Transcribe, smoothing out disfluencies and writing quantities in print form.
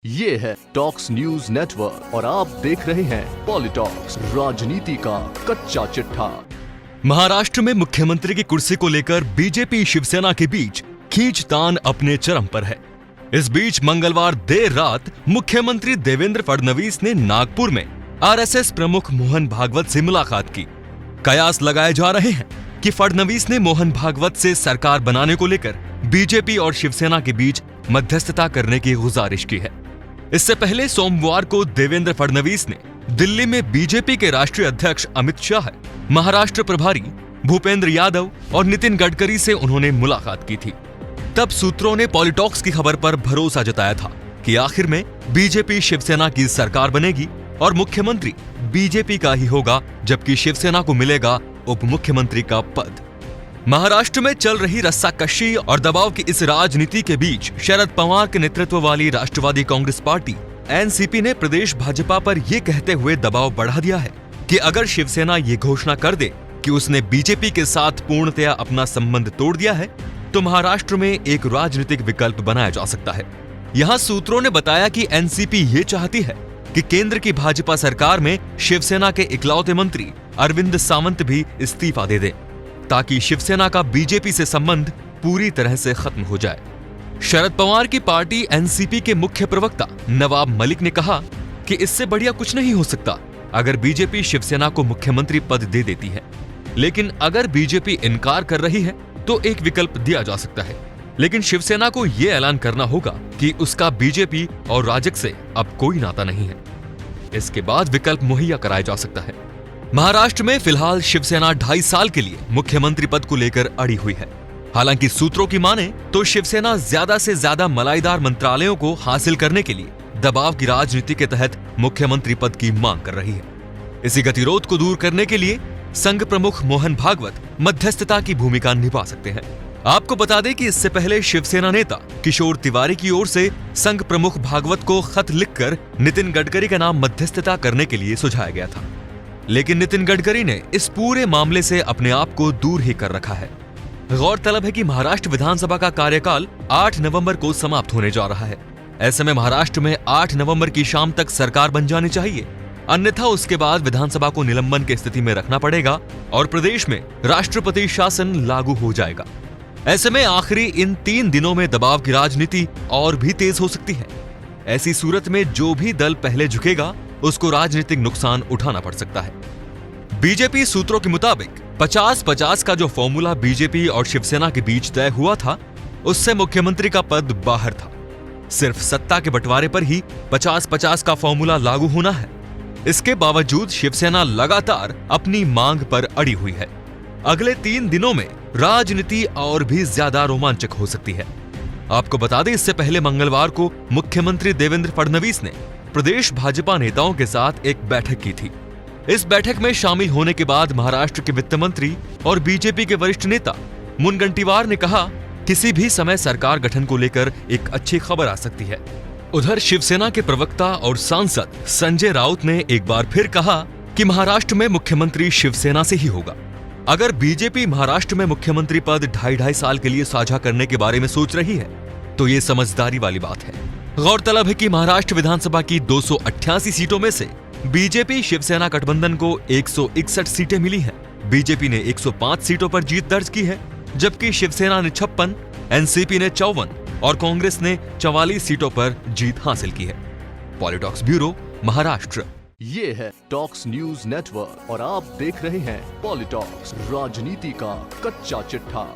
ये है talks news network और आप देख रहे हैं पॉलिटॉक्स, राजनीति का कच्चा चिट्ठा। महाराष्ट्र में मुख्यमंत्री की कुर्सी को लेकर बीजेपी शिवसेना के बीच खींचतान अपने चरम पर है। इस बीच मंगलवार देर रात मुख्यमंत्री देवेंद्र फडणवीस ने नागपुर में आरएसएस प्रमुख मोहन भागवत से मुलाकात की। कयास लगाए जा रहे हैं कि फडणवीस ने मोहन भागवत से सरकार बनाने को लेकर बीजेपी और शिवसेना के बीच मध्यस्थता करने की गुजारिश की है। इससे पहले सोमवार को देवेंद्र फडणवीस ने दिल्ली में बीजेपी के राष्ट्रीय अध्यक्ष अमित शाह, महाराष्ट्र प्रभारी भूपेंद्र यादव और नितिन गडकरी से उन्होंने मुलाकात की थी। तब सूत्रों ने पॉलिटॉक्स की खबर पर भरोसा जताया था कि आखिर में बीजेपी शिवसेना की सरकार बनेगी और मुख्यमंत्री बीजेपी का ही होगा, जबकि शिवसेना को मिलेगा उप मुख्यमंत्री का पद। महाराष्ट्र में चल रही रस्साकशी और दबाव की इस राजनीति के बीच शरद पवार के नेतृत्व वाली राष्ट्रवादी कांग्रेस पार्टी एनसीपी ने प्रदेश भाजपा पर यह कहते हुए दबाव बढ़ा दिया है कि अगर शिवसेना ये घोषणा कर दे कि उसने बीजेपी के साथ पूर्णतया अपना संबंध तोड़ दिया है, तो महाराष्ट्र में एक राजनीतिक विकल्प बनाया जा सकता है। यहाँ सूत्रों ने बताया कि एनसीपी ये चाहती है कि केंद्र की भाजपा सरकार में शिवसेना के इकलौते मंत्री अरविंद सावंत भी इस्तीफा दे दें, ताकि शिवसेना का बीजेपी से संबंध पूरी तरह से खत्म हो जाए। शरद पवार की पार्टी एनसीपी के मुख्य प्रवक्ता नवाब मलिक ने कहा कि इससे बढ़िया कुछ नहीं हो सकता अगर बीजेपी शिवसेना को मुख्यमंत्री पद दे देती है, लेकिन अगर बीजेपी इनकार कर रही है तो एक विकल्प दिया जा सकता है, लेकिन शिवसेना को यह ऐलान करना होगा कि उसका बीजेपी और राजग से अब कोई नाता नहीं है। इसके बाद विकल्प मुहैया कराया जा सकता है। महाराष्ट्र में फिलहाल शिवसेना 2.5 साल के लिए मुख्यमंत्री पद को लेकर अड़ी हुई है। हालांकि सूत्रों की माने तो शिवसेना ज्यादा से ज्यादा मलाईदार मंत्रालयों को हासिल करने के लिए दबाव की राजनीति के तहत मुख्यमंत्री पद की मांग कर रही है। इसी गतिरोध को दूर करने के लिए संघ प्रमुख मोहन भागवत मध्यस्थता की भूमिका निभा सकते हैं। आपको बता दें कि इससे पहले शिवसेना नेता किशोर तिवारी की ओर से संघ प्रमुख भागवत को खत लिखकर नितिन गडकरी का नाम मध्यस्थता करने के लिए सुझाया गया था, लेकिन नितिन गडकरी ने इस पूरे मामले से अपने आप को दूर ही कर रखा है। गौरतलब है कि महाराष्ट्र विधानसभा का कार्यकाल 8 नवंबर को समाप्त होने जा रहा है। ऐसे में महाराष्ट्र में 8 नवंबर की शाम तक सरकार बन जानी चाहिए, अन्यथा उसके बाद विधानसभा को निलंबन की स्थिति में रखना पड़ेगा और प्रदेश में राष्ट्रपति शासन लागू हो जाएगा। ऐसे में आखिरी इन 3 दिनों में दबाव की राजनीति और भी तेज हो सकती है। ऐसी सूरत में जो भी दल पहले झुकेगा उसको राजनीतिक नुकसान उठाना पड़ सकता है। बीजेपी सूत्रों के मुताबिक 50-50 का जो फॉर्मूला बीजेपी और शिवसेना के बीच तय हुआ था, उससे मुख्यमंत्री का पद बाहर था। सिर्फ सत्ता के बंटवारे पर ही 50-50 का फॉर्मूला लागू होना है। इसके बावजूद शिवसेना लगातार अपनी मांग पर अड़ी हुई है। अगले 3 दिनों में राजनीति और भी ज्यादा रोमांचक हो सकती है। आपको बता दें, इससे पहले मंगलवार को मुख्यमंत्री देवेंद्र फडणवीस ने प्रदेश भाजपा नेताओं के साथ एक बैठक की थी। इस बैठक में शामिल होने के बाद महाराष्ट्र के वित्त मंत्री और बीजेपी के वरिष्ठ नेता मुनगंटीवार ने कहा, किसी भी समय सरकार गठन को लेकर एक अच्छी खबर आ सकती है। उधर शिवसेना के प्रवक्ता और सांसद संजय राउत ने एक बार फिर कहा कि महाराष्ट्र में मुख्यमंत्री शिवसेना से ही होगा। अगर बीजेपी महाराष्ट्र में मुख्यमंत्री पद 2.5 साल के लिए साझा करने के बारे में सोच रही है तो ये समझदारी वाली बात है। गौरतलब है कि महाराष्ट्र विधानसभा की 288 सीटों में से बीजेपी शिवसेना गठबंधन को 161 सीटें मिली हैं। बीजेपी ने 105 सीटों पर जीत दर्ज की है, जबकि शिवसेना ने 56, एनसीपी ने 54 और कांग्रेस ने 44 सीटों पर जीत हासिल की है। पॉलिटॉक्स ब्यूरो, महाराष्ट्र। ये है टॉक्स न्यूज नेटवर्क और आप देख रहे हैं पॉलिटॉक्स, राजनीति का कच्चा चिट्ठा।